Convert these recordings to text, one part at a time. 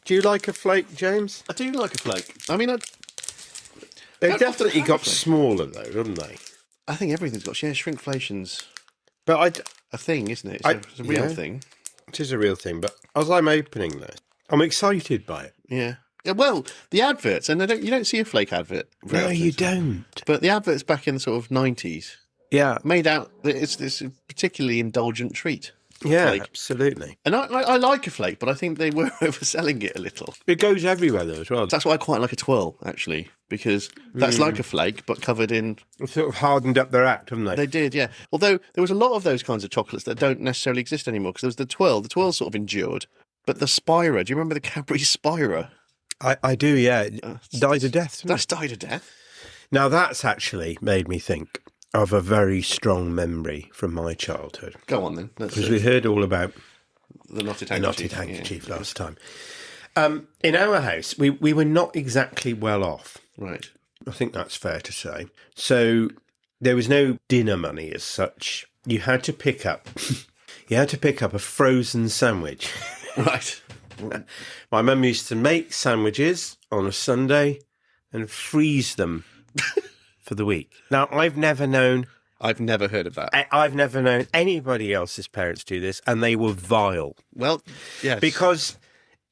Do you like a flake, James? I do like a flake. I mean, They've definitely got smaller, though, haven't they? I think everything's got shrinkflation's But a thing, isn't it? It's a real thing. It is a real thing. But as I'm opening this, I'm excited by it. Yeah. Yeah, well, the adverts, and you don't see a flake advert. No, you don't. But the adverts back in the sort of 90s made out that it's a particularly indulgent treat. Yeah, Flake. absolutely. And I like a flake, but I think they were overselling it a little. It goes everywhere, though, as well. That's why I quite like a twirl, actually, because that's like a flake, but covered in... They've sort of hardened up their act, haven't they? They did, yeah. Although there was a lot of those kinds of chocolates that don't necessarily exist anymore, because there was the twirl. The twirl sort of endured. But the Spira, do you remember the Cadbury Spira? I do, yeah. Died a death. That's died a death. Now, that's actually made me think of a very strong memory from my childhood. Go on, then. Because we heard all about the knotted handkerchief last time. In our house, we were not exactly well off. Right. I think that's fair to say. So there was no dinner money as such. You had to pick up a frozen sandwich. Right. My mum used to make sandwiches on a Sunday and freeze them for the week. Now, I've never heard of that. I've never known anybody else's parents do this, and they were vile. Well, yes. Because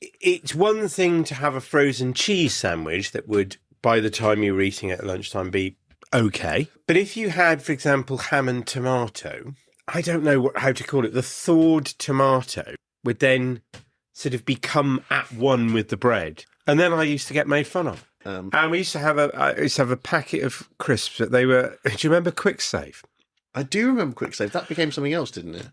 it's one thing to have a frozen cheese sandwich that would, by the time you were eating it at lunchtime, be okay. But if you had, for example, ham and tomato, I don't know how to call it, the thawed tomato would then sort of become at one with the bread. And then I used to get made fun of. And we used to have a packet of crisps that they were. Do you remember Quick Save? I do remember Quick Save. That became something else, didn't it?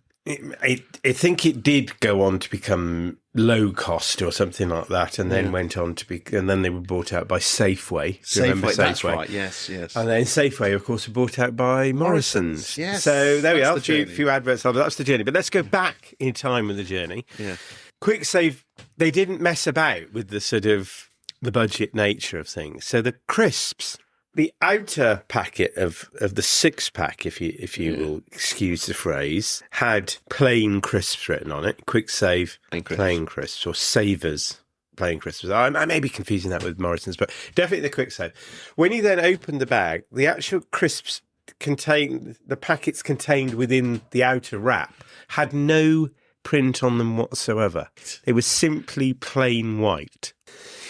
I think it did go on to become low cost or something like that, and then went on to be. And then they were bought out by Safeway. Do you remember Safeway? That's right. Yes. And then Safeway, of course, were bought out by Morrison's. Yes. So there we are. A few adverts. That's the journey. But let's go back in time with the journey. Yeah. Quick Save. They didn't mess about with the sort of the budget nature of things. So the crisps, the outer packet of the 6-pack, if you will excuse the phrase, had plain crisps written on it. Quick Save plain crisps, or Savers plain crisps. I may be confusing that with Morrison's, but definitely the Quick Save. When you then open the bag, the actual crisps the packets contained within the outer wrap had no print on them whatsoever. They were simply plain white.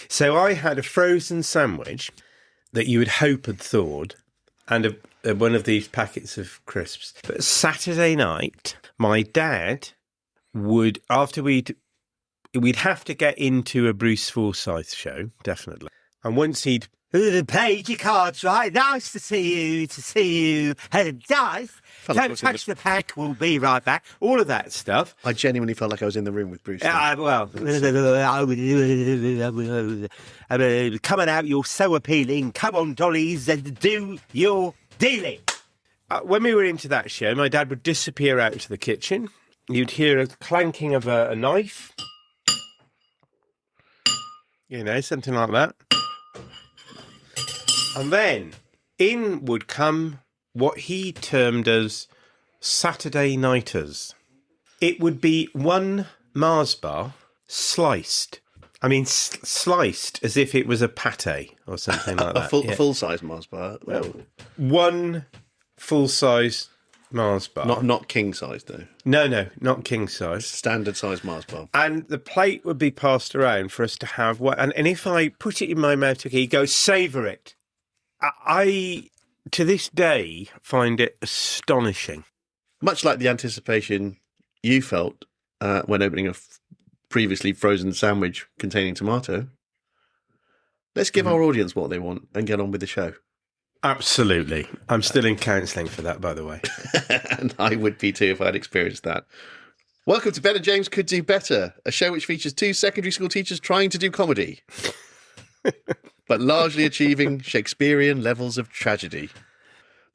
So I had a frozen sandwich that you would hope had thawed, and one of these packets of crisps. But Saturday night, my dad would, after we'd have to get into a Bruce Forsyth show, definitely. And once he'd paid your cards, right? Nice to see you. Nice. Don't touch the pack. We'll be right back. All of that stuff. I genuinely felt like I was in the room with Bruce. Well, coming out, you're so appealing. Come on, dollies, and do your dealing. When we were into that show, my dad would disappear out into the kitchen. You'd hear a clanking of a knife. Something like that. And then in would come what he termed as Saturday nighters. It would be one Mars bar sliced. I mean, sliced as if it was a pate or something like that. A full-size Mars bar? One full-size Mars bar. Not king-size, though? No, not king-size. Standard-size Mars bar. And the plate would be passed around for us to have. And if I put it in my mouth, he goes, savour it. I, to this day, find it astonishing. Much like the anticipation you felt when opening a previously frozen sandwich containing tomato. Let's give our audience what they want and get on with the show. Absolutely. I'm still in counselling for that, by the way. And I would be too if I'd experienced that. Welcome to Ben and James Could Do Better, a show which features two secondary school teachers trying to do comedy. But largely achieving Shakespearean levels of tragedy.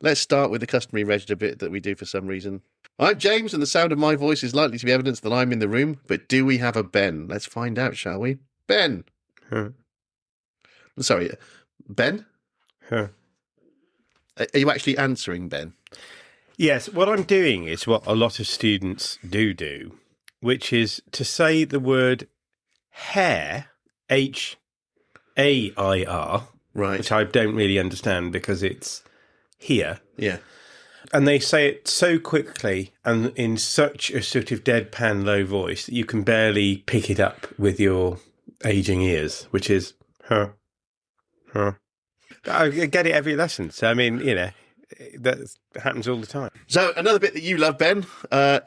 Let's start with the customary register bit that we do for some reason. I'm James, and the sound of my voice is likely to be evidence that I'm in the room, but do we have a Ben? Let's find out, shall we? Ben! Sorry, Ben? Are you actually answering, Ben? Yes, what I'm doing is what a lot of students do, which is to say the word hair H-A-I-R, Right. which I don't really understand because it's here. Yeah. And they say it so quickly and in such a sort of deadpan low voice that you can barely pick it up with your aging ears, which is, huh. I get it every lesson. So, I mean, that happens all the time. So another bit that you love, Ben,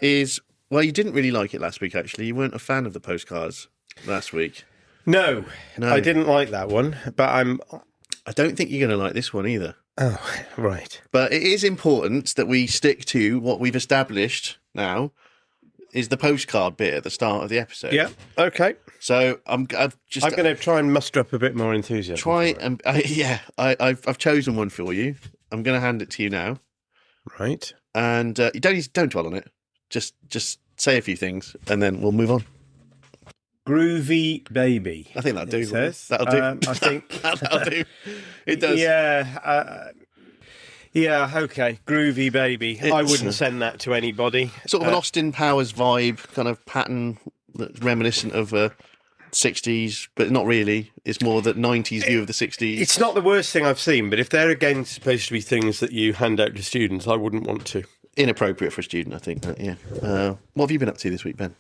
is, well, you didn't really like it last week, actually. You weren't a fan of the postcards last week. No, I didn't like that one, but I don't think you're going to like this one either. Oh, right. But it is important that we stick to what we've established now is the postcard bit at the start of the episode. Yeah, okay. So I'm going to try and muster up a bit more enthusiasm. I've chosen one for you. I'm going to hand it to you now. Right. And you don't dwell on it. Just say a few things and then we'll move on. Groovy baby. I think that'll do. That'll do. I think that'll do. It does. Yeah. Yeah. Okay. Groovy baby. I wouldn't send that to anybody. Sort of an Austin Powers vibe, kind of pattern that's reminiscent of 60s, but not really. It's more the 90s view of the 60s. It's not the worst thing I've seen, but if they're again supposed to be things that you hand out to students, I wouldn't want to. Inappropriate for a student, I think. Yeah. What have you been up to this week, Ben?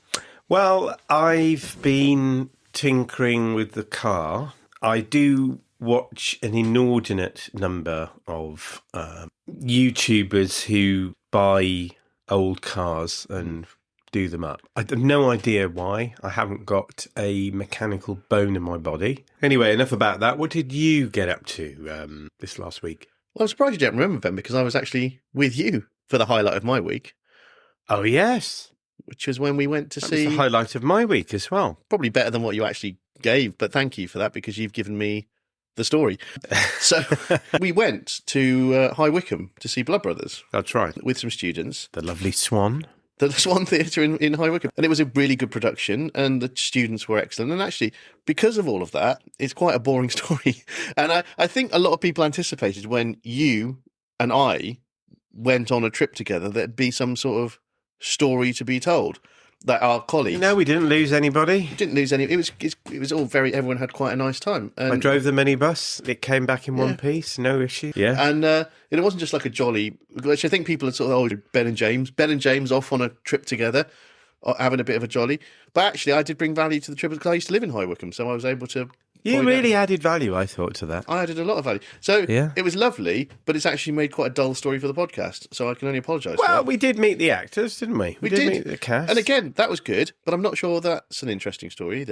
Well, I've been tinkering with the car. I do watch an inordinate number of YouTubers who buy old cars and do them up. I have no idea why. I haven't got a mechanical bone in my body. Anyway, enough about that. What did you get up to this last week? Well, I'm surprised you don't remember, Ben, because I was actually with you for the highlight of my week. Oh, yes. Which was when we went to see... That was the highlight of my week as well. Probably better than what you actually gave, but thank you for that because you've given me the story. So we went to High Wycombe to see Blood Brothers. That's right. With some students. The lovely Swan. The Swan Theatre in High Wycombe. And it was a really good production and the students were excellent. And actually, because of all of that, it's quite a boring story. And I think a lot of people anticipated when you and I went on a trip together, there'd be some sort of story to be told. That our colleagues... No, we didn't lose anybody. We didn't lose any. It was all very... Everyone had quite a nice time. And I drove the minibus. It came back in one piece. No issue. Yeah. And it wasn't just like a jolly... Which I think people are sort of, Ben and James off on a trip together, having a bit of a jolly. But actually, I did bring value to the trip because I used to live in High Wycombe, so I was able to... You really added value, I thought, to that. I added a lot of value. So It was lovely, but it's actually made quite a dull story for the podcast, so I can only apologise for that. Well, we did meet the actors, didn't we? We did meet the cast. And again, that was good, but I'm not sure that's an interesting story either.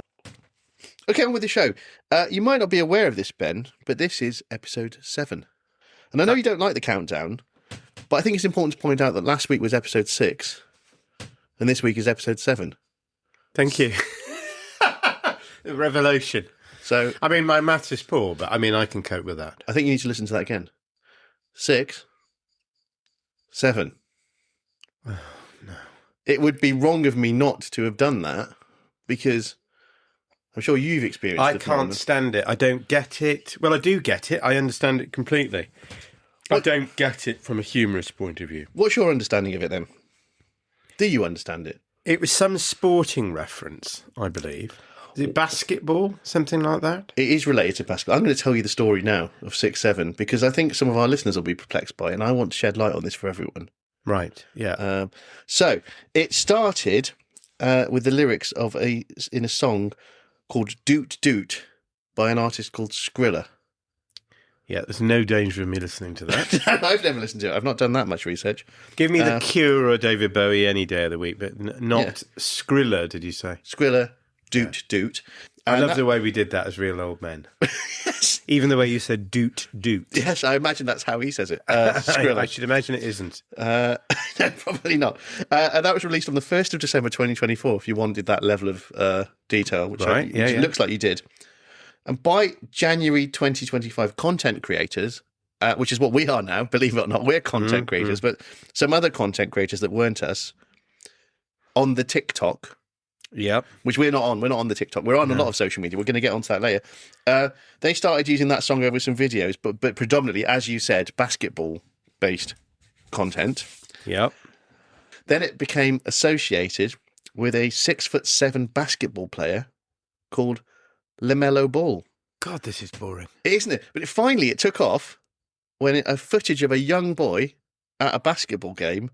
Okay, on with the show. You might not be aware of this, Ben, but this is episode 7. And I know you don't like the countdown, but I think it's important to point out that last week was episode 6, and this week is episode 7. Thank you. Revelation. So, I mean, my maths is poor, but I mean, I can cope with that. I think you need to listen to that again. 6, 7. Oh, no. It would be wrong of me not to have done that because I'm sure you've experienced it. I can't stand it. I don't get it. Well, I do get it. I understand it completely. I don't get it from a humorous point of view. What's your understanding of it then? Do you understand it? It was some sporting reference, I believe. Is it basketball? Something like that? It is related to basketball. I'm going to tell you the story now of 6-7 because I think some of our listeners will be perplexed by it and I want to shed light on this for everyone. Right, yeah. So it started with the lyrics in a song called Doot Doot by an artist called Skrilla. Yeah, there's no danger of me listening to that. I've never listened to it. I've not done that much research. Give me The Cure or David Bowie any day of the week, but not Skrilla, did you say? Skrilla. Doot Doot. I love the way we did that as real old men. Yes. Even the way you said doot doot. Yes, I imagine that's how he says it. I should imagine it isn't. No, probably not. And that was released on the 1st of December 2024, if you wanted that level of detail, which looks like you did. And by January 2025, content creators, which is what we are now, believe it or not, we're content creators, but some other content creators that weren't us, on the TikTok... Yep. Which we're not on. We're not on the TikTok. We're on a lot of social media. We're going to get onto that later. They started using that song over some videos, but predominantly, as you said, basketball-based content. Yep. Then it became associated with a 6'7" basketball player called LaMelo Ball. God, this is boring. Isn't it? But it took off when a footage of a young boy at a basketball game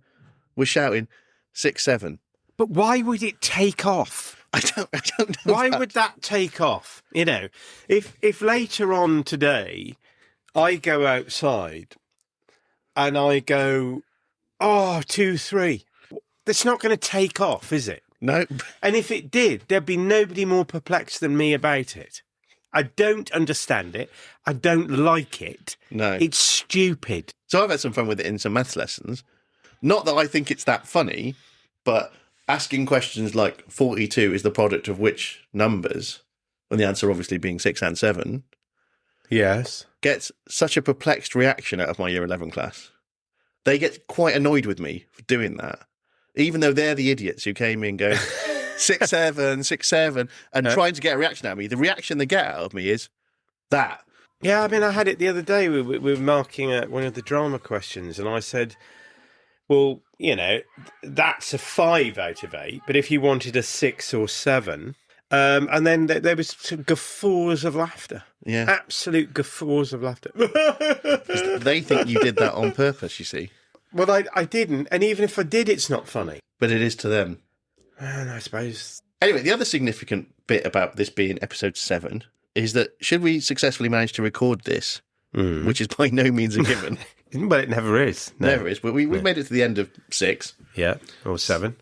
was shouting 6'7". But why would it take off? I don't know. Why would that take off? You know, if later on today I go outside and I go, 2-3, that's not going to take off, is it? No. And if it did, there'd be nobody more perplexed than me about it. I don't understand it. I don't like it. No. It's stupid. So I've had some fun with it in some maths lessons. Not that I think it's that funny, but asking questions like 42 is the product of which numbers, and the answer obviously being 6 and 7, Yes. gets such a perplexed reaction out of my year 11 class. They get quite annoyed with me for doing that, even though they're the idiots who came in going 6'7", 6'7", and trying to get a reaction out of me. The reaction they get out of me is that. Yeah, I mean, I had it the other day. We were marking one of the drama questions, and I said, well, you know, that's a 5 out of 8, but if you wanted a 6 or 7... and then there was some guffaws of laughter. Yeah. Absolute guffaws of laughter. They think you did that on purpose, you see. Well, I didn't. And even if I did, it's not funny. But it is to them. And I suppose... Anyway, the other significant bit about this being episode 7 is that should we successfully manage to record this, which is by no means a given. Well, it never is. No. Never is. But we've made it to the end of 6. Yeah, or 7.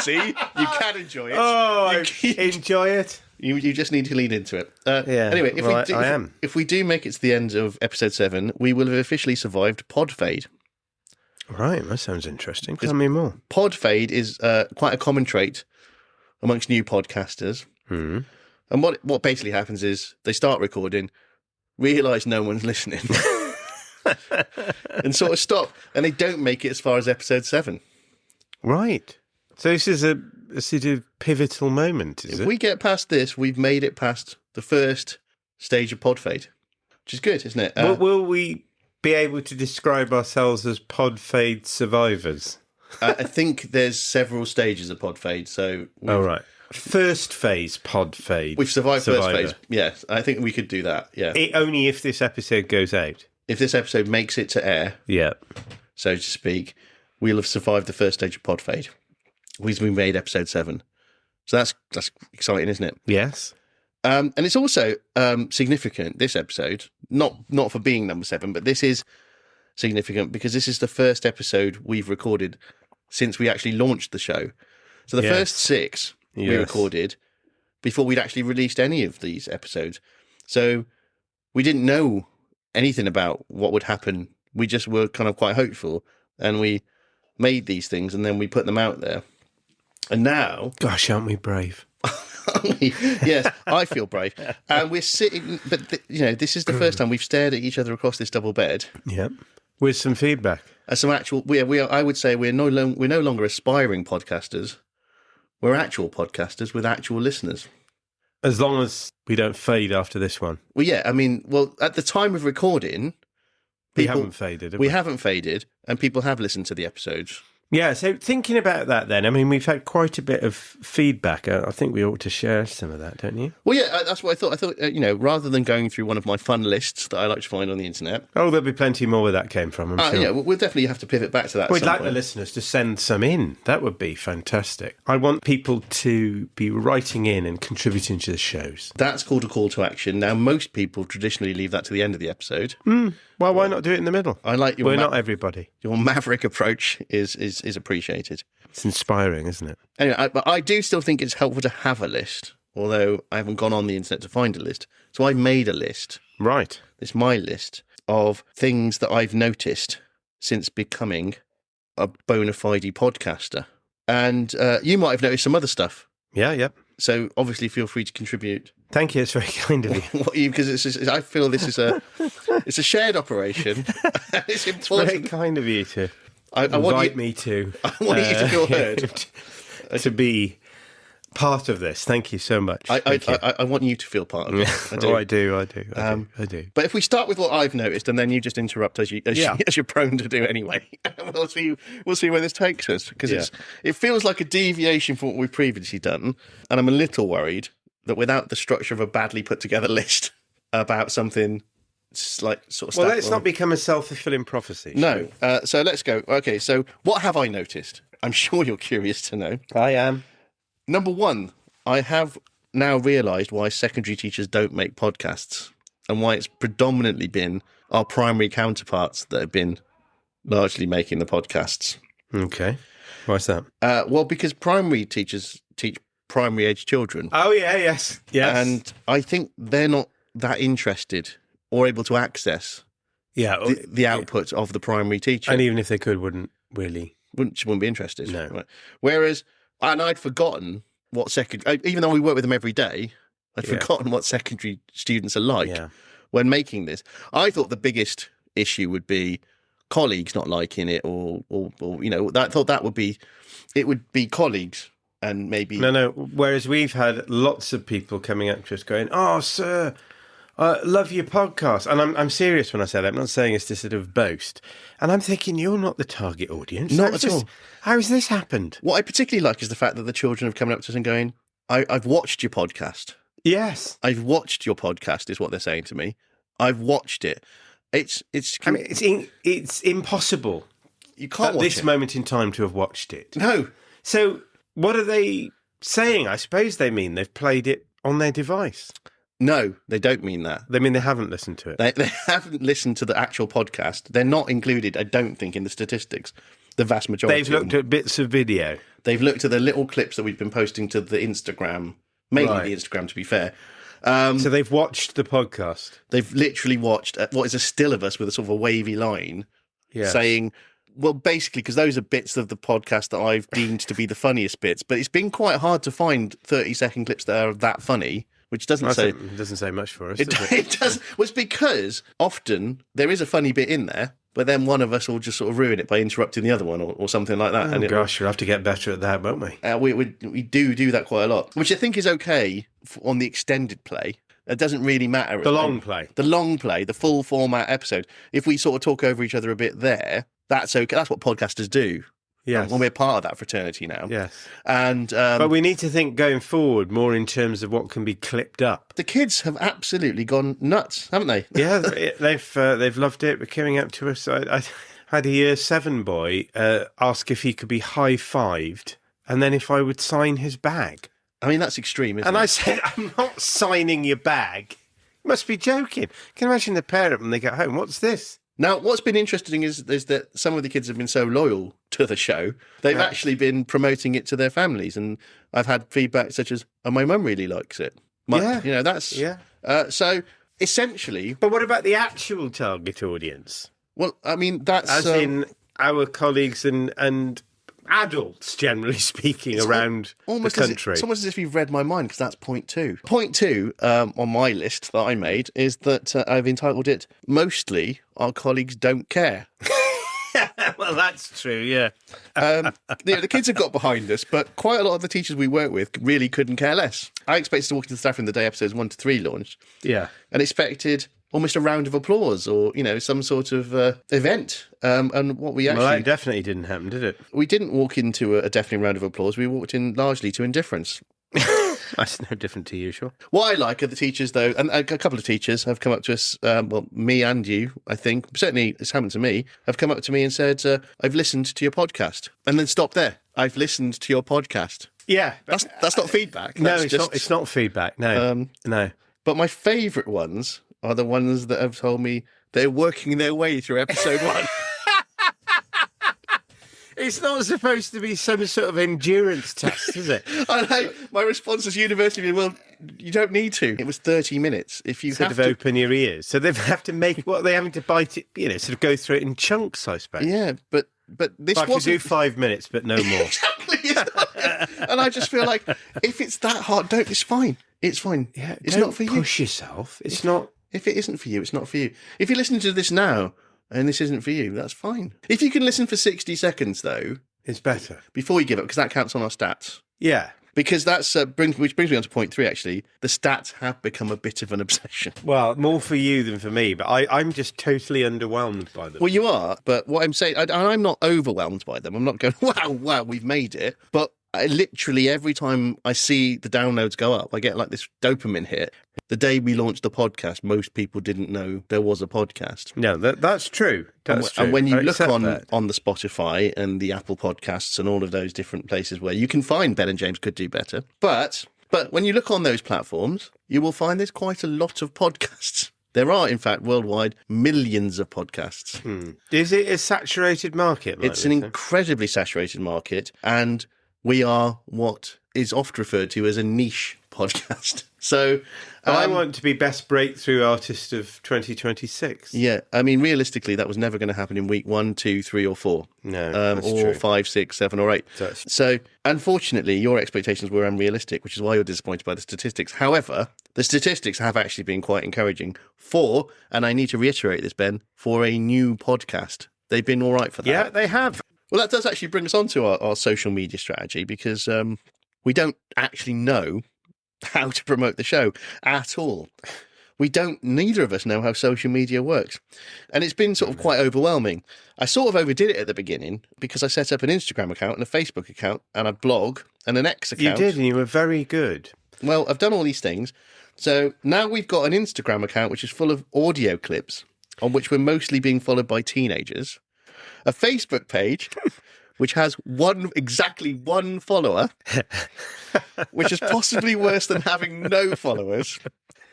See? You can enjoy it. Oh, enjoy it. You just need to lean into it. Yeah. Anyway, I if we do make it to the end of episode 7, we will have officially survived pod fade. Right, that sounds interesting. Tell me more. Pod fade is quite a common trait amongst new podcasters. Mm. And what basically happens is they start recording, realise no one's listening, and sort of stop. And they don't make it as far as episode 7. Right. So this is a sort of pivotal moment, is it? If we get past this, we've made it past the first stage of pod fade, which is good, isn't it? Will we be able to describe ourselves as pod fade survivors? I think there's several stages of pod fade. So right. First phase pod fade. We've survived survivor. first phase. Yes, I think we could do that. Yeah. Only if this episode goes out. If this episode makes it to air, Yeah. so to speak, we'll have survived the first stage of pod fade. We made episode 7. So that's exciting, isn't it? Yes. And it's also significant, this episode, not for being number 7, but this is significant because this is the first episode we've recorded since we actually launched the show. So the first 6 we recorded before we'd actually released any of these episodes. So we didn't know anything about what would happen. We just were kind of quite hopeful, and we made these things and then we put them out there. And now... Gosh, aren't we brave? Yes, I feel brave. And we're sitting... But, this is the first time we've stared at each other across this double bed. Yep. With some feedback. Some actual... We are, I would say we're no longer aspiring podcasters. We're actual podcasters with actual listeners. As long as we don't fade after this one. Well, yeah, I mean, at the time of recording... We haven't faded, have we? We haven't faded, and people have listened to the episodes. Yeah, so thinking about that then, I mean, we've had quite a bit of feedback. I think we ought to share some of that, don't you? Well, yeah, that's what I thought. I thought, rather than going through one of my fun lists that I like to find on the internet. Oh, there'll be plenty more where that came from, I'm sure. Yeah, we'll definitely have to pivot back to that. We'd like the listeners to send some in. That would be fantastic. I want people to be writing in and contributing to the shows. That's called a call to action. Now, most people traditionally leave that to the end of the episode. Well, why not do it in the middle? I like your... We're not everybody. Your maverick approach is appreciated. It's inspiring, isn't it? Anyway, but I do still think it's helpful to have a list, although I haven't gone on the internet to find a list. So I made a list. Right. It's my list of things that I've noticed since becoming a bona fide podcaster. And you might have noticed some other stuff. Yeah. So obviously feel free to contribute. Thank you, it's very kind of you. Because I feel this is it's a shared operation. It's important. It's very kind of you to invite me to. I want you to feel heard. To be part of this. Thank you so much. I want you to feel part of it. I do. But if we start with what I've noticed, and then you just interrupt as you're prone to do anyway, we'll see where this takes us, because it feels like a deviation from what we've previously done, and I'm a little worried that without the structure of a badly put together list about something like sort of Well, stuff let's not become a self-fulfilling prophecy. No. So let's go. Okay, so what have I noticed? I'm sure you're curious to know. I am. Number one, I have now realised why secondary teachers don't make podcasts and why it's predominantly been our primary counterparts that have been largely making the podcasts. Okay. Why's that? Well, because primary teachers teach primary age children. Oh, yeah, yes. And I think they're not that interested or able to access the output of the primary teacher. And even if they could, wouldn't be interested. No. Right. Whereas, and I'd forgotten what even though we work with them every day, I'd forgotten what secondary students are like when making this. I thought the biggest issue would be colleagues not liking it, or I thought that would be colleagues and maybe no. Whereas we've had lots of people coming up to us going, "Oh, sir, I love your podcast," and I'm serious when I say that. I'm not saying it's to sort of boast. And I'm thinking, you're not the target audience. Not at all. How has this happened? What I particularly like is the fact that the children have come up to us and going, I've watched your podcast. Yes. I've watched your podcast, is what they're saying to me. I've watched it. It's impossible. You can't at this moment in time to have watched it. No. So what are they saying? I suppose they mean they've played it on their device. No, they don't mean that. They mean they haven't listened to it. They haven't listened to the actual podcast. They're not included, I don't think, in the statistics. The vast majority. They've looked at bits of video. They've looked at the little clips that we've been posting to the Instagram, mainly the Instagram, to be fair. So they've watched the podcast. They've literally watched what is a still of us with a sort of a wavy line saying, well, basically, because those are bits of the podcast that I've deemed to be the funniest bits, but it's been quite hard to find 30-second clips that are that funny. Which doesn't say much for us. It does. Well, it's because often there is a funny bit in there, but then one of us will just sort of ruin it by interrupting the other one or something like that. Oh, gosh, we'll have to get better at that, won't we? We do that quite a lot, which I think is okay on the extended play. It doesn't really matter. The long play, the full format episode. If we sort of talk over each other a bit there, that's okay. That's what podcasters do. Yes. When we're part of that fraternity now. Yes. And but we need to think going forward more in terms of what can be clipped up. The kids have absolutely gone nuts, haven't they? Yeah, they've loved it. They're coming up to us. I had a year 7 boy ask if he could be high-fived and then if I would sign his bag. I mean, that's extreme, isn't it? And I said, I'm not signing your bag. You must be joking. Can you imagine the parent when they get home? What's this? Now, what's been interesting is that some of the kids have been so loyal to the show, they've actually been promoting it to their families. And I've had feedback such as, oh, my mum really likes it. That's... Yeah. So, essentially... But what about the actual target audience? Well, I mean, that's... As in our colleagues and adults, generally speaking, around the country. It's almost as if you've read my mind, because that's point 2. Point 2 on my list that I made is that I've entitled it, Mostly Our Colleagues Don't Care. Well, that's true, yeah. The kids have got behind us, but quite a lot of the teachers we work with really couldn't care less. I expected to walk into the staff room the day episodes 1 to 3 launched. Yeah. And expected almost a round of applause or, some sort of event. And what we actually... Well, that definitely didn't happen, did it? We didn't walk into a deafening round of applause. We walked in largely to indifference. That's no different to usual. What I like are the teachers, though, and a couple of teachers have come up to us, me and you, I think, certainly it's happened to me, have come up to me and said, I've listened to your podcast. And then stop there. I've listened to your podcast. Yeah. That's not feedback. It's not feedback, no. No. But my favourite ones are the ones that have told me they're working their way through episode 1. It's not supposed to be some sort of endurance test, is it? My response is universally, well, you don't need to. It was 30 minutes. If you sort of open your ears. So they have to make what they're having to bite it, sort of go through it in chunks, I suppose. Yeah, but this I could do 5 minutes, but no more. Exactly. And I just feel like if it's that hard, it's fine. It's fine. Yeah, it's not for you. Push yourself. It's not. If it isn't for you, it's not for you. If you're listening to this now and this isn't for you, that's fine. If you can listen for 60 seconds, though, it's better before you give up, because that counts on our stats. Yeah. Because which brings me on to point 3, actually. The stats have become a bit of an obsession. Well, more for you than for me, but I'm just totally underwhelmed by them. Well, you are, but what I'm saying, and I'm not overwhelmed by them. I'm not going, wow, we've made it. But literally every time I see the downloads go up, I get like this dopamine hit. The day we launched the podcast, most people didn't know there was a podcast. No, that's true. That's true. And when you I look accept on that. the Spotify and the Apple Podcasts and all of those different places where you can find Ben and James Could Do Better, but when you look on those platforms, you will find there's quite a lot of podcasts. There are, in fact, worldwide, millions of podcasts. Is it a saturated market? It's an incredibly saturated market, and we are what is oft referred to as a niche podcast. So I want to be best breakthrough artist of 2026. Yeah, I mean, realistically, that was never going to happen in week 1, 2, 3, or 4. No, that's or true. 5, 6, 7, or 8. So, unfortunately, your expectations were unrealistic, which is why you're disappointed by the statistics. However, the statistics have actually been quite encouraging for, and I need to reiterate this, Ben, for a new podcast. They've been all right for that. Yeah, they have. Well, that does actually bring us on to our social media strategy, because we don't actually know how to promote the show at all. Neither of us know how social media works. And it's been sort of quite overwhelming. I sort of overdid it at the beginning because I set up an Instagram account and a Facebook account and a blog and an X account. You did, and you were very good. Well, I've done all these things. So now we've got an Instagram account which is full of audio clips on which we're mostly being followed by teenagers. A Facebook page which has exactly one follower, which is possibly worse than having no followers.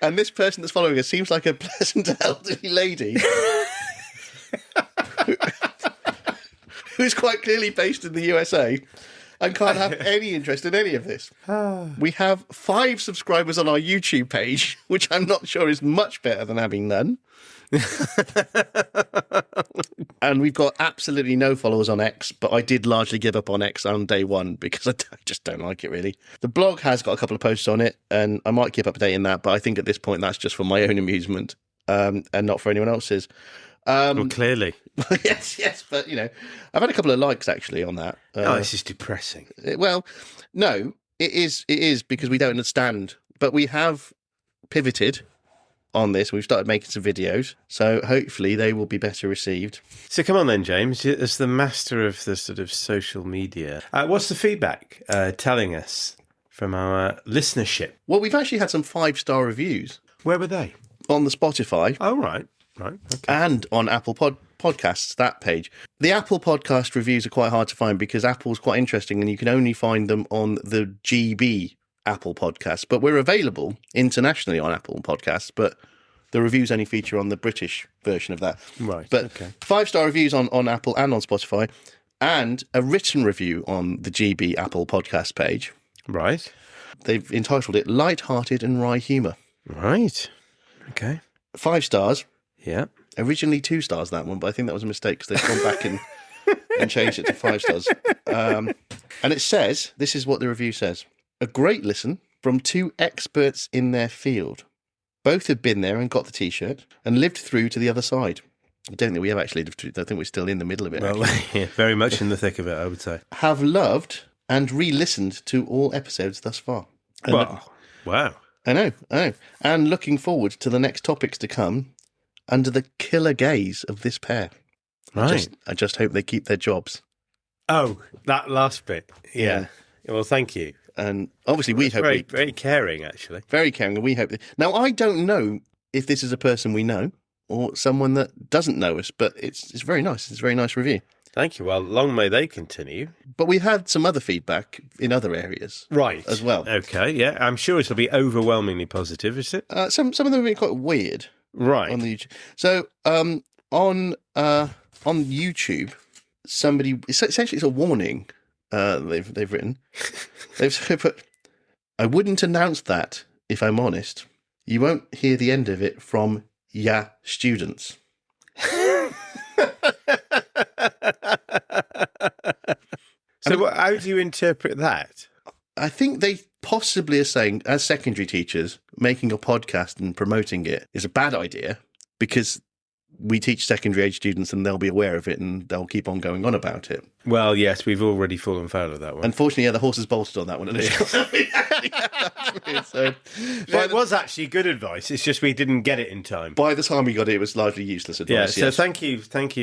And this person that's following us seems like a pleasant elderly lady who's quite clearly based in the USA and can't have any interest in any of this. We have 5 subscribers on our YouTube page, which I'm not sure is much better than having none. And we've got absolutely no followers on X, but I did largely give up on X on day 1 because I just don't like it, really. The blog has got a couple of posts on it, and I might keep updating that, but I think at this point that's just for my own amusement and not for anyone else's. Well, clearly. yes, but, I've had a couple of likes, actually, on that. This is depressing. Well, no, it is because we don't understand, but we have pivoted on this. We've started making some videos, so hopefully they will be better received. So come on then, James, as the master of the sort of social media, what's the feedback telling us from our listenership? Well, we've actually had some 5-star reviews. Where were they? On the Spotify. Oh, right, okay. And on Apple Podcasts, that page. The Apple Podcast reviews are quite hard to find because Apple's quite interesting and you can only find them on the GB Apple Podcasts, but we're available internationally on Apple Podcasts, but the reviews only feature on the British version of that. Right. But okay. 5-star reviews on Apple and on Spotify, and a written review on the GB Apple Podcast page. Right. They've entitled it Light-Hearted and Wry Humour. Right. Okay. 5 stars. Yeah. Originally 2 stars, that one, but I think that was a mistake because they've gone back and changed it to 5 stars. And it says, this is what the review says. A great listen from 2 experts in their field. Both have been there and got the T-shirt and lived through to the other side. I don't think we have actually lived through. I think we're still in the middle of it. Well, yeah, very much in the thick of it, I would say. Have loved and re-listened to all episodes thus far. Wow. I know. And looking forward to the next topics to come under the killer gaze of this pair. Right. I just hope they keep their jobs. Oh, that last bit. Yeah. Well, thank you. And obviously we hope... Very caring, actually. Very caring, and we hope... Now, I don't know if this is a person we know or someone that doesn't know us, but it's very nice. It's a very nice review. Thank you. Well, long may they continue. But we've had some other feedback in other areas. Right. As well. Okay, yeah. I'm sure it'll be overwhelmingly positive, is it? Some of them have been quite weird. Right. On the YouTube. So, on YouTube, somebody... Essentially, it's a warning they've written. They've put, I wouldn't announce that, if I'm honest. You won't hear the end of it from ya students. So how do you interpret that? I think they possibly are saying, as secondary teachers, making a podcast and promoting it is a bad idea because we teach secondary age students and they'll be aware of it and they'll keep on going on about it. Well, yes, we've already fallen foul of that one. Unfortunately, yeah, the horse is bolted on that one. So, it was actually good advice. It's just we didn't get it in time. By the time we got it, it was largely useless advice. Yeah, so thank you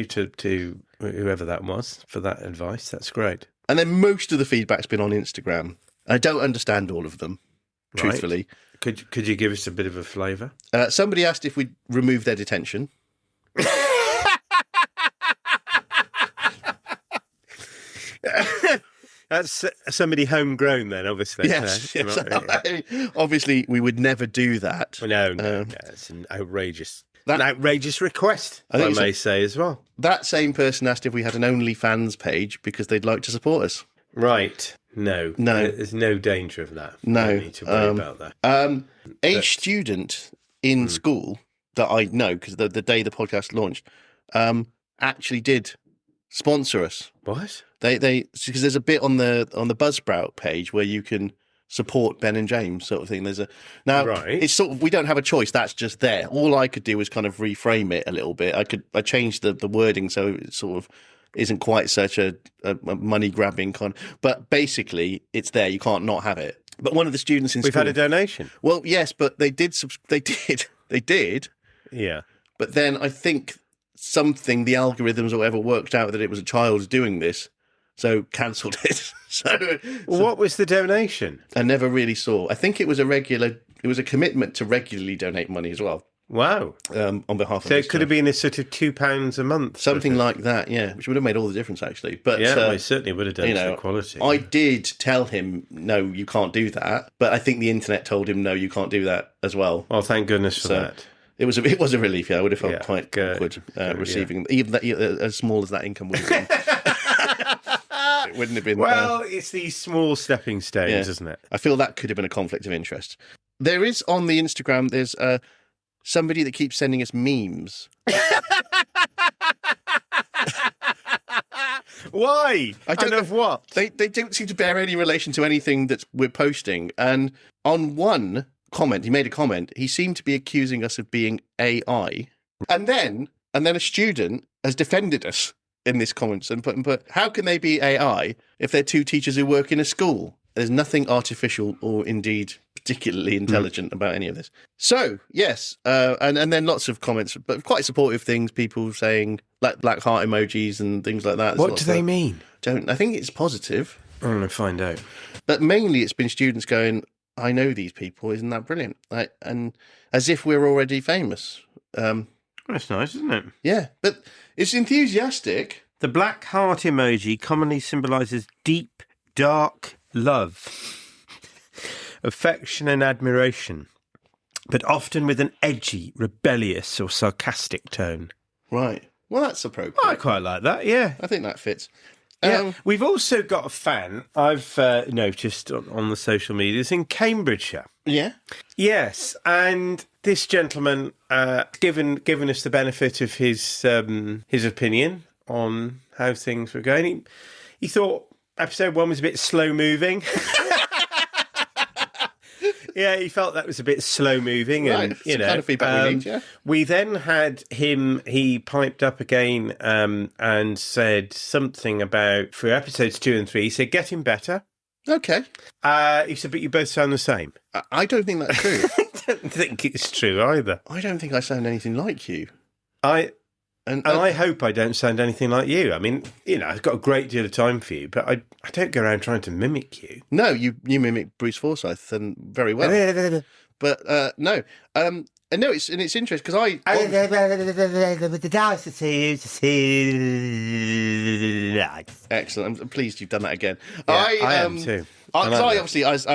to whoever that was for that advice. That's great. And then most of the feedback's been on Instagram. I don't understand all of them, truthfully. Right. Could you give us a bit of a flavour? Somebody asked if we'd remove their detention. That's somebody homegrown then, obviously. Yes. Obviously, we would never do that. Well, no, it's an outrageous request, I may say as well. That same person asked if we had an OnlyFans page because they'd like to support us. Right. No. There's no danger of that. No. Don't need to worry about that. A student in school that I know, because the day the podcast launched, actually did sponsor us. What? They because there's a bit on the Buzzsprout page where you can support Ben and James sort of thing. It's sort of, we don't have a choice. That's just there. All I could do was kind of reframe it a little bit. I changed the wording so it sort of isn't quite such a money grabbing but basically it's there. You can't not have it. But one of the students in We've school, had a donation. Well, yes, but they did. Yeah. But then I think the algorithms or whatever worked out that it was a child doing this. So cancelled it. So what was the donation? I never really saw. I think it was a commitment to regularly donate money as well. Wow. On behalf of. So it could have been a sort of £2 a month, something like that. Yeah, which would have made all the difference actually. But it certainly would have done to the quality. I did tell him no, you can't do that. But I think the internet told him no, you can't do that as well. Well, thank goodness for that. It was a relief. Yeah, I would have felt quite awkward receiving even that, as small as that income would have been. It wouldn't have been. Well, it's these small stepping stones, isn't it? I feel that could have been a conflict of interest. There is on the Instagram. There's somebody that keeps sending us memes. Why? I don't know what. They don't seem to bear any relation to anything that we're posting. And on one comment, he made a comment. He seemed to be accusing us of being AI, and then a student has defended us in this comments and put, how can they be AI if they're two teachers who work in a school? There's nothing artificial or indeed particularly intelligent about any of this. So, yes, and then lots of comments, but quite supportive things, people saying like black heart emojis and things like that. What do they mean? I think it's positive. I'm going to find out. But mainly it's been students going, I know these people, isn't that brilliant? And as if we're already famous. That's nice, isn't it? Yeah, but it's enthusiastic. The black heart emoji commonly symbolises deep, dark love, affection and admiration, but often with an edgy, rebellious or sarcastic tone. Right. Well, that's appropriate. I quite like that, yeah. I think that fits. Yeah. We've also got a fan, I've noticed on the social medias, in Cambridgeshire. Yeah? Yes, and this gentleman given us the benefit of his opinion on how things were going. He thought episode 1 was a bit slow moving. Yeah, he felt that was a bit slow moving, right. and you know, kind of feedback we need. Yeah. We then had him. He piped up again and said something about for episodes 2 and 3. He said getting better. Okay. He said, but you both sound the same. I don't think that's true. I don't think it's true either. I don't think I sound anything like you. And I hope I don't sound anything like you. I mean, you know, I've got a great deal of time for you, but I don't go around trying to mimic you. No, you mimic Bruce Forsyth and very well. But no, and no, it's interesting because I. Excellent. I'm pleased you've done that again. Yeah, I am too. I obviously, as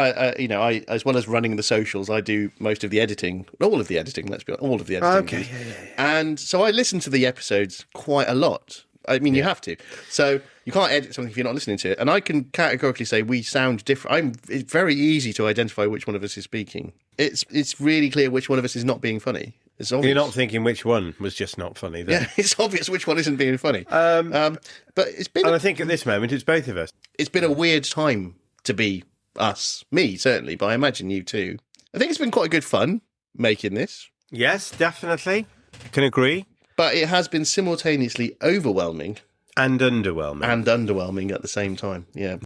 well as running the socials, I do most of the editing, all of the editing. Let's be honest, all of the editing. Okay, yeah. And so I listen to the episodes quite a lot. I mean, you have to. So you can't edit something if you're not listening to it. And I can categorically say we sound different. It's very easy to identify which one of us is speaking. It's really clear which one of us is not being funny. It's obvious. You're not thinking which one was just not funny, then. Yeah, it's obvious which one isn't being funny. But it's been. And I think at this moment it's both of us. It's been a weird time to be us, me certainly, but I imagine you too. I think it's been quite good fun making this. Yes, definitely. I can agree. But it has been simultaneously overwhelming and underwhelming. At the same time. Yeah.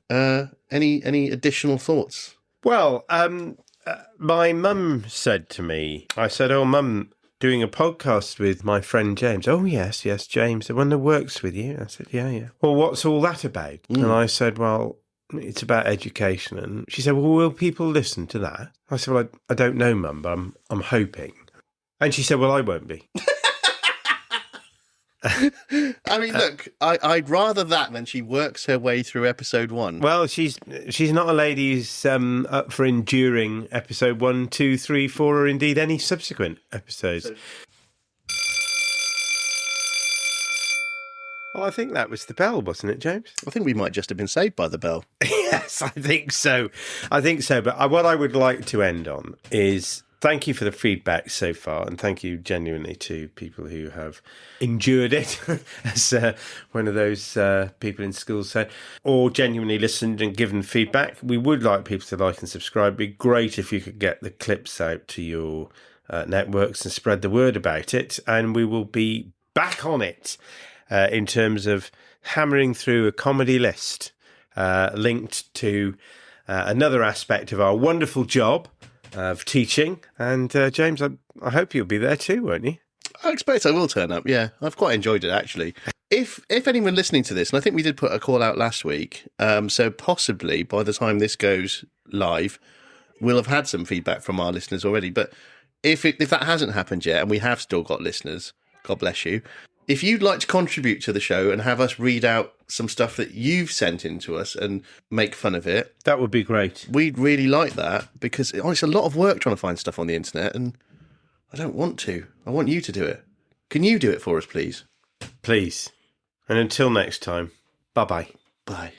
Any additional thoughts? Well, my mum said to me, I said, "Oh, Mum, doing a podcast with my friend James. Oh, yes, James, the one that works with you. I said, yeah. Well, what's all that about? And I said, well, it's about education. And she said, well, will people listen to that? I said, well, I don't know, Mum, but I'm hoping. And she said, well, I won't be. I mean, look, I'd rather that than she works her way through episode 1. Well, she's not a lady who's up for enduring episode 1, 2, 3, 4, or indeed any subsequent episodes. Well, I think that was the bell, wasn't it, James? I think we might just have been saved by the bell. Yes, I think so. But what I would like to end on is thank you for the feedback so far, and thank you genuinely to people who have endured it, as one of those people in school said, or genuinely listened and given feedback. We would like people to like and subscribe. It'd be great if you could get the clips out to your networks and spread the word about it, and we will be back on it in terms of hammering through a comedy list linked to another aspect of our wonderful job of teaching. And James, I hope you'll be there too, won't you? I expect I will turn up, yeah. I've quite enjoyed it, actually. If anyone listening to this, and I think we did put a call out last week, so possibly by the time this goes live, we'll have had some feedback from our listeners already. But if that hasn't happened yet, and we have still got listeners, God bless you, if you'd like to contribute to the show and have us read out some stuff that you've sent in to us and make fun of it, that would be great. We'd really like that, because it's a lot of work trying to find stuff on the internet, and I don't want to. I want you to do it. Can you do it for us, please? Please. And until next time, bye-bye. Bye.